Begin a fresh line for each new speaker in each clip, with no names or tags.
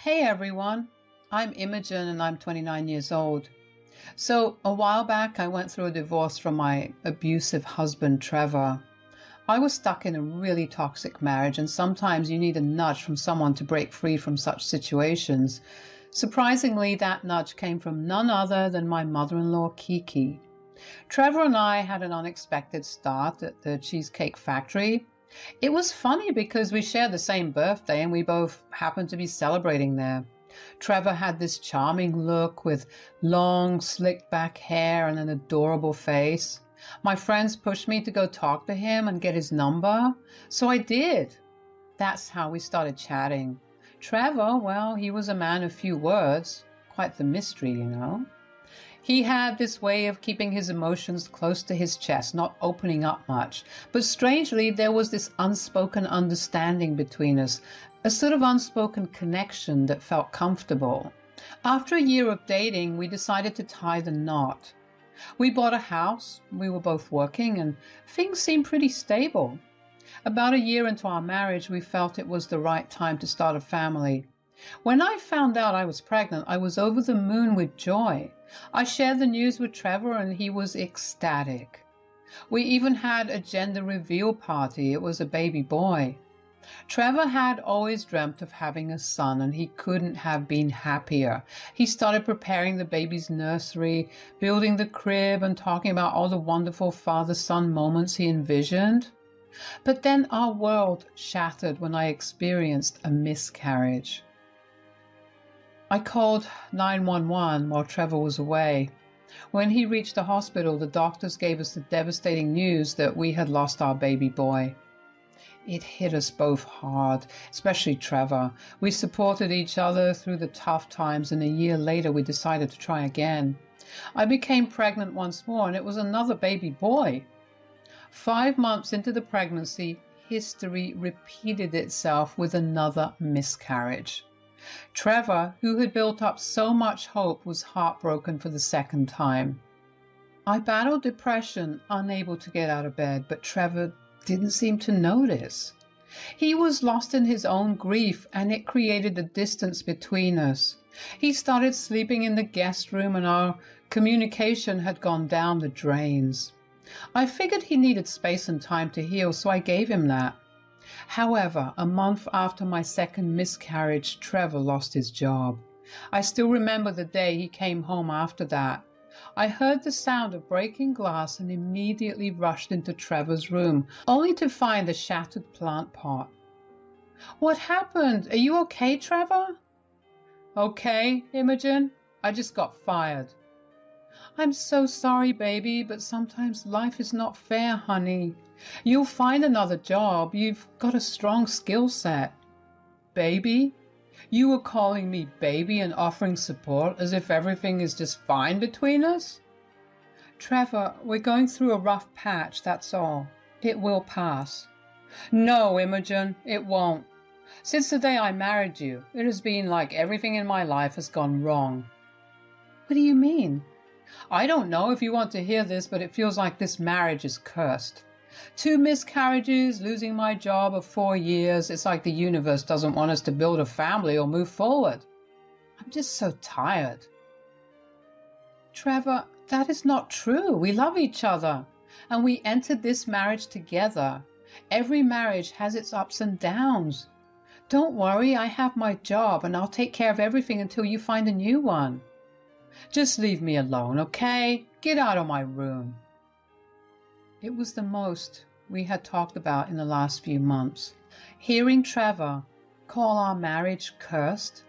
Hey everyone, I'm Imogen and I'm 29 years old. So, a while back, I went through a divorce from my abusive husband, Trevor. I was stuck in a really toxic marriage, and sometimes you need a nudge from someone to break free from such situations. Surprisingly, that nudge came from none other than my mother in law, Kiki. Trevor and I had an unexpected start at the Cheesecake Factory. It was funny because we shared the same birthday and we both happened to be celebrating there. Trevor had this charming look with long, slicked back hair and an adorable face. My friends pushed me to go talk to him and get his number, so I did. That's how we started chatting. Trevor, well, he was a man of few words. Quite the mystery, you know. He had this way of keeping his emotions close to his chest, not opening up much. But strangely, there was this unspoken understanding between us, a sort of unspoken connection that felt comfortable. After a year of dating, we decided to tie the knot. We bought a house, we were both working, and things seemed pretty stable. About a year into our marriage, we felt it was the right time to start a family. When I found out I was pregnant, I was over the moon with joy. I shared the news with Trevor and he was ecstatic. We even had a gender reveal party. It was a baby boy. Trevor had always dreamt of having a son and he couldn't have been happier. He started preparing the baby's nursery, building the crib and talking about all the wonderful father-son moments he envisioned. But then our world shattered when I experienced a miscarriage. I called 911 while Trevor was away. When he reached the hospital, the doctors gave us the devastating news that we had lost our baby boy. It hit us both hard, especially Trevor. We supported each other through the tough times, and a year later we decided to try again. I became pregnant once more, and it was another baby boy. 5 months into the pregnancy, history repeated itself with another miscarriage. Trevor, who had built up so much hope, was heartbroken for the second time. I battled depression, unable to get out of bed, but Trevor didn't seem to notice. He was lost in his own grief, and it created a distance between us. He started sleeping in the guest room, and our communication had gone down the drains. I figured he needed space and time to heal, so I gave him that. However, a month after my second miscarriage, Trevor lost his job. I still remember the day he came home after that. I heard the sound of breaking glass and immediately rushed into Trevor's room, only to find a shattered plant pot. "What happened? Are you okay, Trevor?" "Okay, Imogen. I just got fired." "I'm so sorry, baby, but sometimes life is not fair, honey. You'll find another job. You've got a strong skill set." "Baby? You were calling me baby and offering support as if everything is just fine between us?" "Trevor, we're going through a rough patch, that's all. It will pass." "No, Imogen, it won't. Since the day I married you, it has been like everything in my life has gone wrong." "What do you mean?" "I don't know if you want to hear this, but it feels like this marriage is cursed. 2 miscarriages, losing my job of 4 years. It's like the universe doesn't want us to build a family or move forward. I'm just so tired." "Trevor, that is not true. We love each other, and we entered this marriage together. Every marriage has its ups and downs. Don't worry, I have my job, and I'll take care of everything until you find a new one. Just leave me alone, okay? Get out of my room." It was the most we had talked about in the last few months. Hearing Trevor call our marriage cursed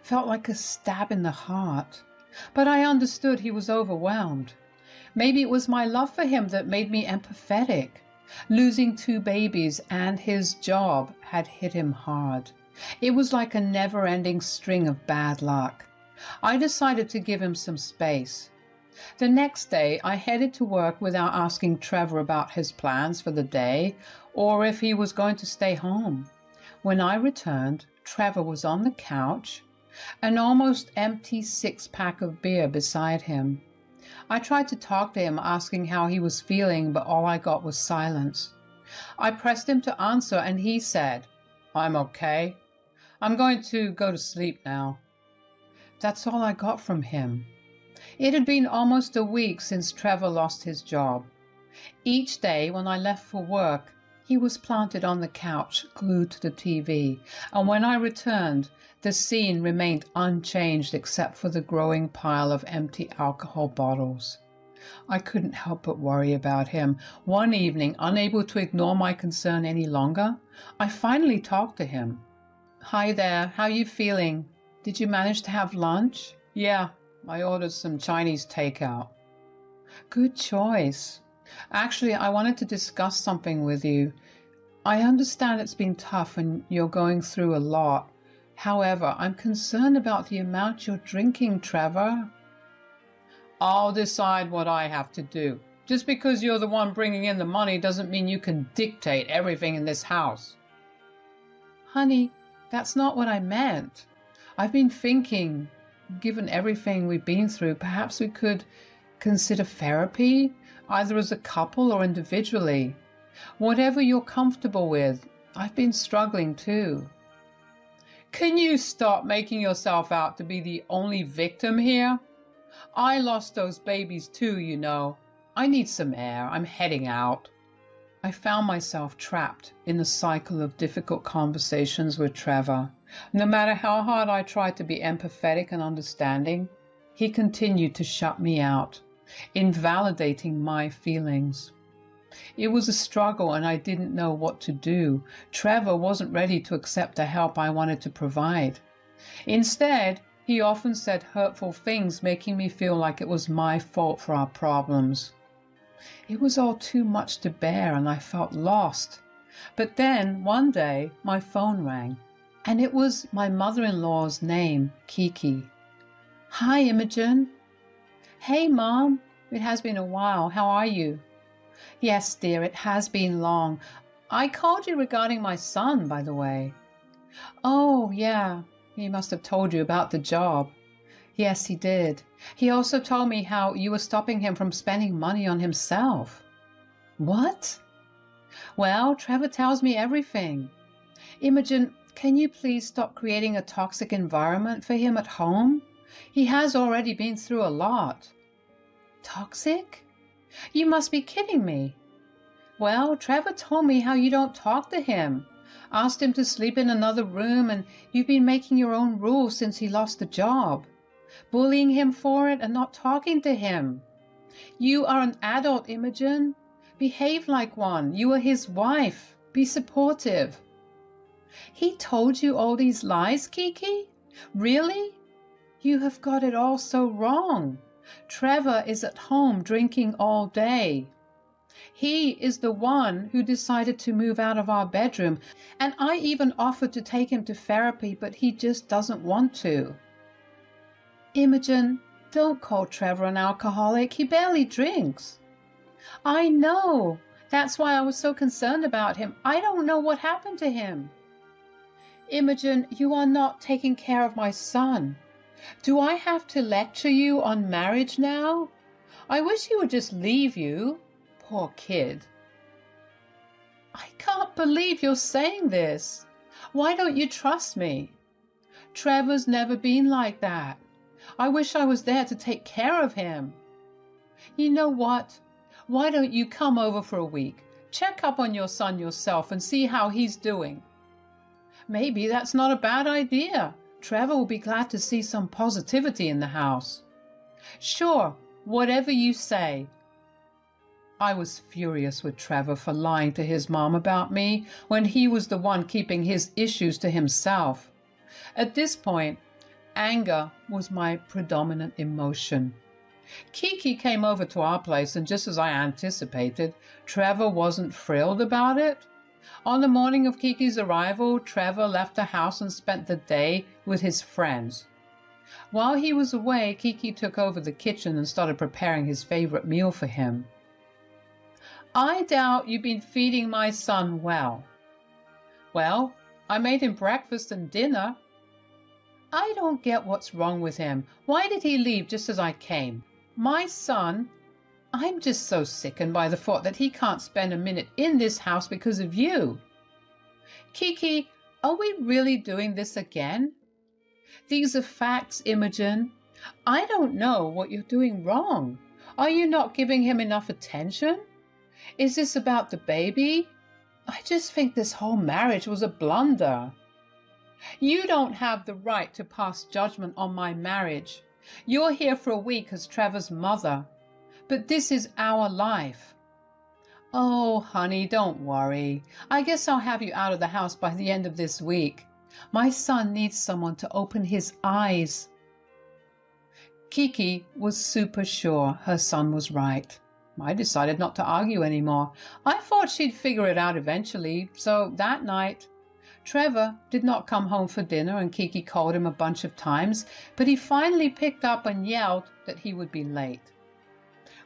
felt like a stab in the heart. But I understood he was overwhelmed. Maybe it was my love for him that made me empathetic. Losing 2 babies and his job had hit him hard. It was like a never-ending string of bad luck. I decided to give him some space. The next day, I headed to work without asking Trevor about his plans for the day or if he was going to stay home. When I returned, Trevor was on the couch, an almost empty 6-pack of beer beside him. I tried to talk to him, asking how he was feeling, but all I got was silence. I pressed him to answer, and he said, "I'm okay. I'm going to go to sleep now. That's all I got from him. It had been almost a week since Trevor lost his job. Each day when I left for work, he was planted on the couch, glued to the TV, and when I returned, the scene remained unchanged except for the growing pile of empty alcohol bottles. I couldn't help but worry about him. One evening, unable to ignore my concern any longer, I finally talked to him. "Hi there, how you feeling? Did you manage to have lunch?" "Yeah, I ordered some Chinese takeout." "Good choice. Actually, I wanted to discuss something with you. I understand it's been tough and you're going through a lot. However, I'm concerned about the amount you're drinking, Trevor." "I'll decide what I have to do. Just because you're the one bringing in the money doesn't mean you can dictate everything in this house." "Honey, that's not what I meant. I've been thinking, given everything we've been through, perhaps we could consider therapy, either as a couple or individually. Whatever you're comfortable with. I've been struggling too." "Can you stop making yourself out to be the only victim here? I lost those babies too, you know. I need some air. I'm heading out." I found myself trapped in a cycle of difficult conversations with Trevor. No matter how hard I tried to be empathetic and understanding, he continued to shut me out, invalidating my feelings. It was a struggle and I didn't know what to do. Trevor wasn't ready to accept the help I wanted to provide. Instead, he often said hurtful things, making me feel like it was my fault for our problems. It was all too much to bear and I felt lost. But then, one day, my phone rang, and it was my mother-in-law's name, Kiki. "Hi, Imogen." "Hey, Mom. It has been a while. How are you?" "Yes, dear, it has been long. I called you regarding my son, by the way." "Oh, yeah. He must have told you about the job." "Yes, he did. He also told me how you were stopping him from spending money on himself." "What?" "Well, Trevor tells me everything. Imogen, can you please stop creating a toxic environment for him at home? He has already been through a lot." "Toxic? You must be kidding me." "Well, Trevor told me how you don't talk to him. Asked him to sleep in another room, and you've been making your own rules since he lost the job. Bullying him for it and not talking to him. You are an adult, Imogen. Behave like one. You are his wife. Be supportive." "He told you all these lies, Kiki? Really? You have got it all so wrong. Trevor is at home drinking all day. He is the one who decided to move out of our bedroom, and I even offered to take him to therapy, but he just doesn't want to." "Imogen, don't call Trevor an alcoholic. He barely drinks." "I know. That's why I was so concerned about him. I don't know what happened to him." "Imogen, you are not taking care of my son. Do I have to lecture you on marriage now? I wish he would just leave you. Poor kid." "I can't believe you're saying this. Why don't you trust me? Trevor's never been like that. I wish I was there to take care of him. You know what? Why don't you come over for a week? Check up on your son yourself and see how he's doing. Maybe that's not a bad idea. Trevor will be glad to see some positivity in the house." "Sure, whatever you say." I was furious with Trevor for lying to his mom about me when he was the one keeping his issues to himself. At this point, anger was my predominant emotion. Kiki came over to our place, and just as I anticipated, Trevor wasn't thrilled about it. On the morning of Kiki's arrival, Trevor left the house and spent the day with his friends. While he was away, Kiki took over the kitchen and started preparing his favorite meal for him. "I doubt you've been feeding my son well." "Well, I made him breakfast and dinner." "I don't get what's wrong with him. Why did he leave just as I came? My son, I'm just so sickened by the thought that he can't spend a minute in this house because of you." "Kiki, Are we really doing this again? These are facts, Imogen. I don't know what you're doing wrong. Are you not giving him enough attention? Is this about the baby? I just think this whole marriage was a blunder. You don't have the right to pass judgment on my marriage. You're here for a week as Trevor's mother, but this is our life. Oh, honey, don't worry. I guess I'll have you out of the house by the end of this week. My son needs someone to open his eyes. Kiki was super sure her son was right. I decided not to argue anymore. I thought she'd figure it out eventually, so that night, Trevor did not come home for dinner and Kiki called him a bunch of times, but he finally picked up and yelled that he would be late.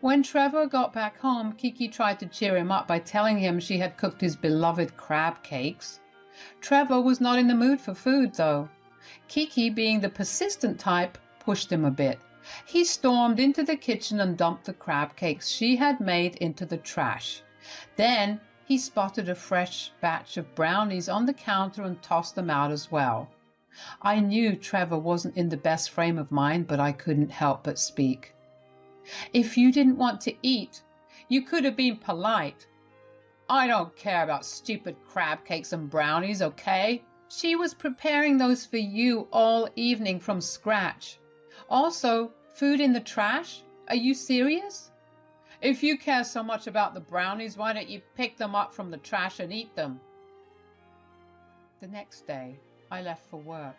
When Trevor got back home, Kiki tried to cheer him up by telling him she had cooked his beloved crab cakes. Trevor was not in the mood for food, though. Kiki, being the persistent type, pushed him a bit. He stormed into the kitchen and dumped the crab cakes she had made into the trash. Then he spotted a fresh batch of brownies on the counter and tossed them out as well. I knew Trevor wasn't in the best frame of mind, but I couldn't help but speak. If you didn't want to eat, you could have been polite. I don't care about stupid crab cakes and brownies, okay? She was preparing those for you all evening from scratch. Also, food in the trash? Are you serious? If you care so much about the brownies, why don't you pick them up from the trash and eat them? The next day, I left for work,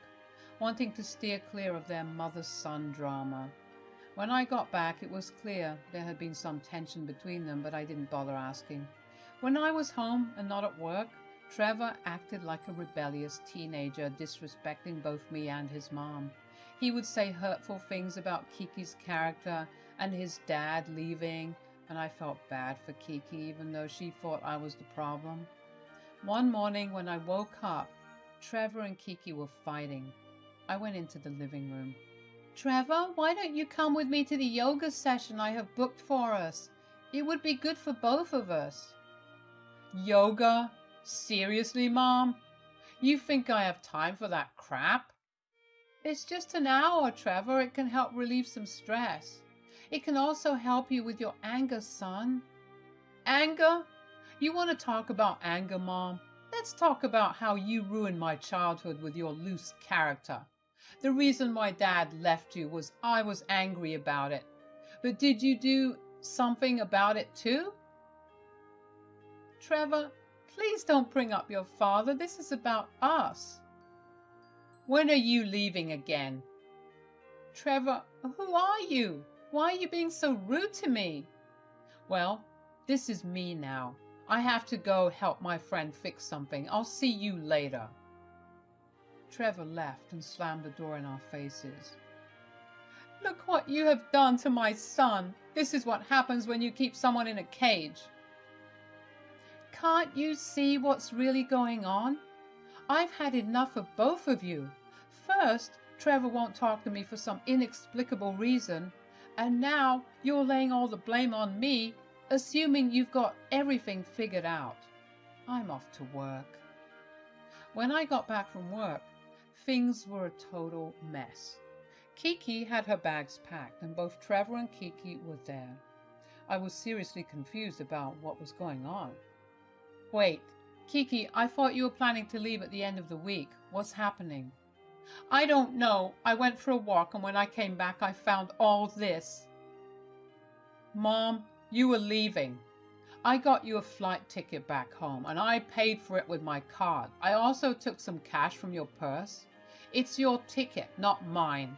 wanting to steer clear of their mother-son drama. When I got back, it was clear there had been some tension between them, but I didn't bother asking. When I was home and not at work, Trevor acted like a rebellious teenager, disrespecting both me and his mom. He would say hurtful things about Kiki's character and his dad leaving, and I felt bad for Kiki, even though she thought I was the problem. One morning when I woke up, Trevor and Kiki were fighting. I went into the living room. Trevor, why don't you come with me to the yoga session I have booked for us? It would be good for both of us. Yoga? Seriously, Mom? You think I have time for that crap? It's just an hour, Trevor. It can help relieve some stress. It can also help you with your anger, son. Anger? You want to talk about anger, Mom? Let's talk about how you ruined my childhood with your loose character. The reason my dad left you was I was angry about it. But did you do something about it too? Trevor, please don't bring up your father. This is about us. When are you leaving again? Trevor, who are you? Why are you being so rude to me? Well, this is me now. I have to go help my friend fix something. I'll see you later. Trevor left and slammed the door in our faces. Look what you have done to my son. This is what happens when you keep someone in a cage. Can't you see what's really going on? I've had enough of both of you. First, Trevor won't talk to me for some inexplicable reason, and now you're laying all the blame on me, assuming you've got everything figured out. I'm off to work. When I got back from work, things were a total mess. Kiki had her bags packed, and both Trevor and Kiki were there. I was seriously confused about what was going on. Wait, Kiki, I thought you were planning to leave at the end of the week. What's happening? I don't know. I went for a walk, and when I came back, I found all this. Mom, you were leaving. I got you a flight ticket back home, and I paid for it with my card. I also took some cash from your purse. It's your ticket, not mine.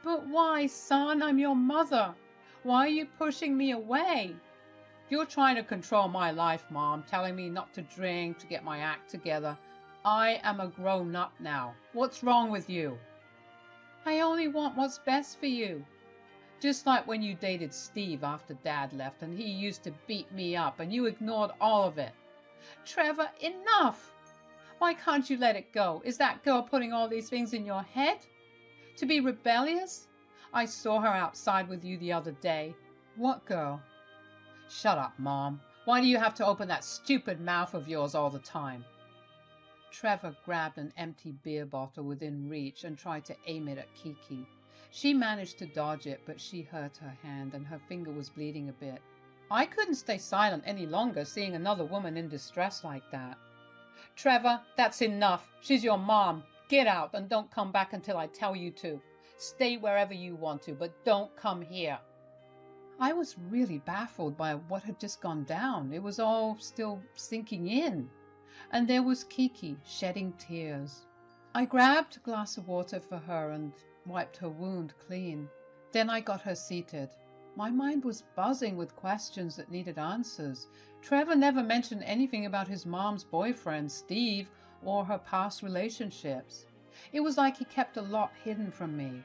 But why, son? I'm your mother. Why are you pushing me away? You're trying to control my life, Mom, telling me not to drink, to get my act together. I am a grown-up now. What's wrong with you? I only want what's best for you. Just like when you dated Steve after Dad left and he used to beat me up and you ignored all of it. Trevor, enough! Why can't you let it go? Is that girl putting all these things in your head? To be rebellious? I saw her outside with you the other day. What girl? Shut up, Mom. Why do you have to open that stupid mouth of yours all the time? Trevor grabbed an empty beer bottle within reach and tried to aim it at Kiki. She managed to dodge it, but she hurt her hand and her finger was bleeding a bit. I couldn't stay silent any longer seeing another woman in distress like that. Trevor, that's enough. She's your mom. Get out and don't come back until I tell you to. Stay wherever you want to, but don't come here. I was really baffled by what had just gone down. It was all still sinking in. And there was Kiki shedding tears. I grabbed a glass of water for her and wiped her wound clean. Then I got her seated. My mind was buzzing with questions that needed answers. Trevor never mentioned anything about his mom's boyfriend, Steve, or her past relationships. It was like he kept a lot hidden from me.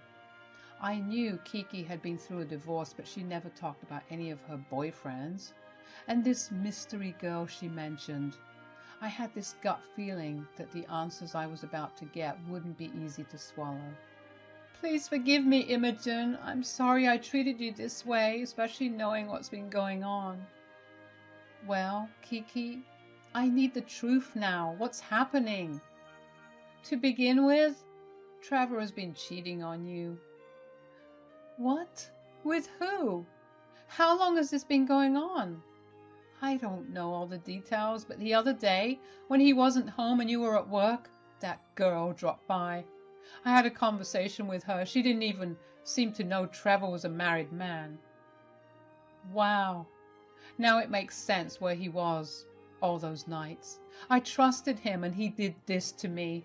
I knew Kiki had been through a divorce, but she never talked about any of her boyfriends. And this mystery girl she mentioned. I had this gut feeling that the answers I was about to get wouldn't be easy to swallow. Please forgive me, Imogen. I'm sorry I treated you this way, especially knowing what's been going on. Well, Kiki, I need the truth now. What's happening? To begin with, Trevor has been cheating on you. What? With who? How long has this been going on? I don't know all the details, but the other day, when he wasn't home and you were at work, that girl dropped by. I had a conversation with her. She didn't even seem to know Trevor was a married man. Wow. Now it makes sense where he was all those nights. I trusted him and he did this to me.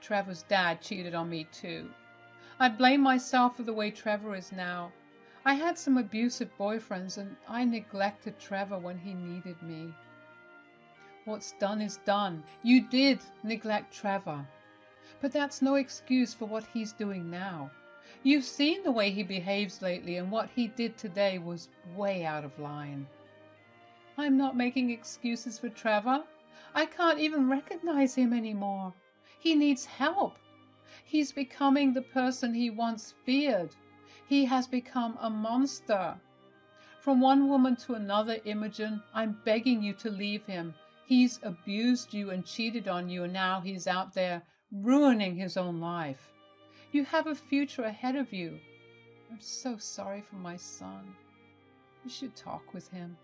Trevor's dad cheated on me too. I blame myself for the way Trevor is now. I had some abusive boyfriends and I neglected Trevor when he needed me. What's done is done. You did neglect Trevor. But that's no excuse for what he's doing now. You've seen the way he behaves lately, and what he did today was way out of line. I'm not making excuses for Trevor. I can't even recognize him anymore. He needs help. He's becoming the person he once feared. He has become a monster. From one woman to another, Imogen, I'm begging you to leave him. He's abused you and cheated on you, and now he's out there ruining his own life. You have a future ahead of you. I'm so sorry for my son. You should talk with him.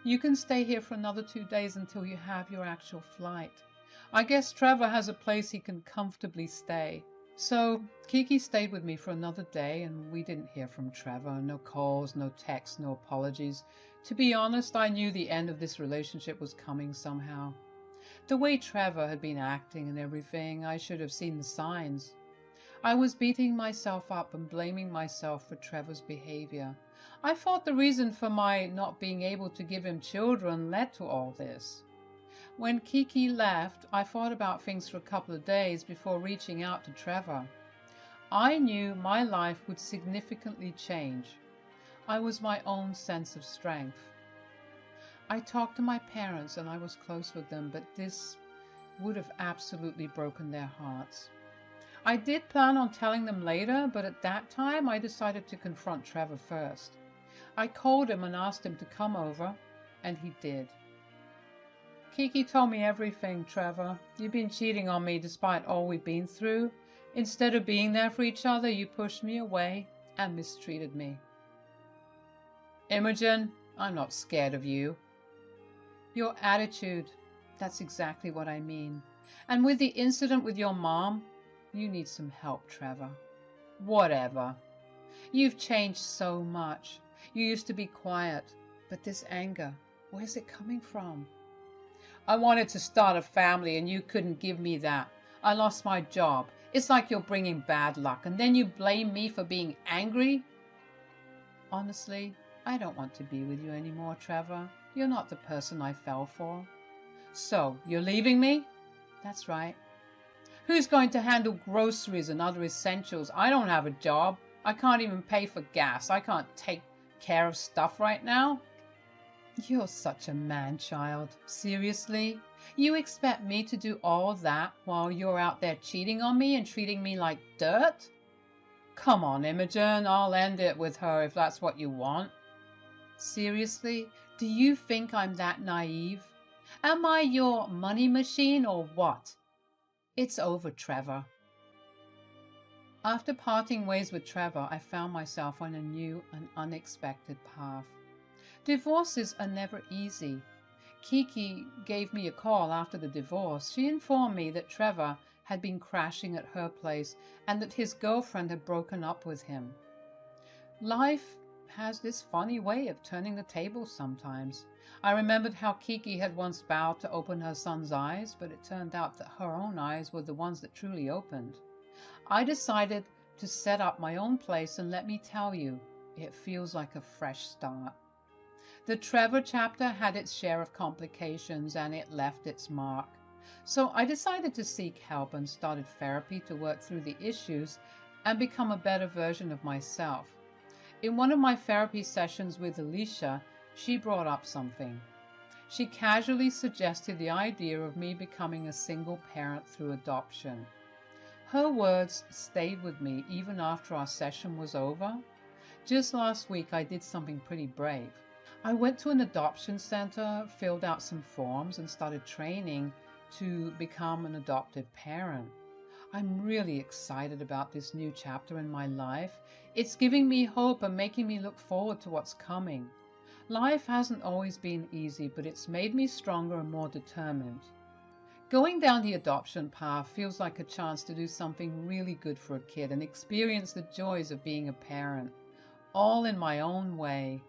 You can stay here for another 2 days until you have your actual flight. I guess Trevor has a place he can comfortably stay. So Kiki stayed with me for another day and we didn't hear from Trevor. No calls, no texts, no apologies. To be honest, I knew the end of this relationship was coming somehow. The way Trevor had been acting and everything, I should have seen the signs. I was beating myself up and blaming myself for Trevor's behavior. I thought the reason for my not being able to give him children led to all this. When Kiki left, I thought about things for a couple of days before reaching out to Trevor. I knew my life would significantly change. I was my own sense of strength. I talked to my parents and I was close with them, but this would have absolutely broken their hearts. I did plan on telling them later, but at that time I decided to confront Trevor first. I called him and asked him to come over, and he did. Kiki told me everything, Trevor. You've been cheating on me despite all we've been through. Instead of being there for each other, you pushed me away and mistreated me. Imogen, I'm not scared of you. Your attitude, that's exactly what I mean. And with the incident with your mom, you need some help, Trevor. Whatever. You've changed so much. You used to be quiet, but this anger, where's it coming from? I wanted to start a family and you couldn't give me that. I lost my job. It's like you're bringing bad luck and then you blame me for being angry? Honestly, I don't want to be with you anymore, Trevor. You're not the person I fell for. So, you're leaving me? That's right. Who's going to handle groceries and other essentials? I don't have a job. I can't even pay for gas. I can't take care of stuff right now. You're such a man-child. Seriously? You expect me to do all that while you're out there cheating on me and treating me like dirt? Come on, Imogen. I'll end it with her if that's what you want. Seriously? Do you think I'm that naive? Am I your money machine or what? It's over, Trevor. After parting ways with Trevor, I found myself on a new and unexpected path. Divorces are never easy. Kiki gave me a call after the divorce. She informed me that Trevor had been crashing at her place and that his girlfriend had broken up with him. Life has this funny way of turning the tables sometimes. I remembered how Kiki had once vowed to open her son's eyes, but it turned out that her own eyes were the ones that truly opened. I decided to set up my own place, and let me tell you, it feels like a fresh start. The Trevor chapter had its share of complications and it left its mark. So I decided to seek help and started therapy to work through the issues and become a better version of myself. In one of my therapy sessions with Alicia, she brought up something. She casually suggested the idea of me becoming a single parent through adoption. Her words stayed with me even after our session was over. Just last week, I did something pretty brave. I went to an adoption center, filled out some forms, and started training to become an adoptive parent. I'm really excited about this new chapter in my life. It's giving me hope and making me look forward to what's coming. Life hasn't always been easy, but it's made me stronger and more determined. Going down the adoption path feels like a chance to do something really good for a kid and experience the joys of being a parent, all in my own way.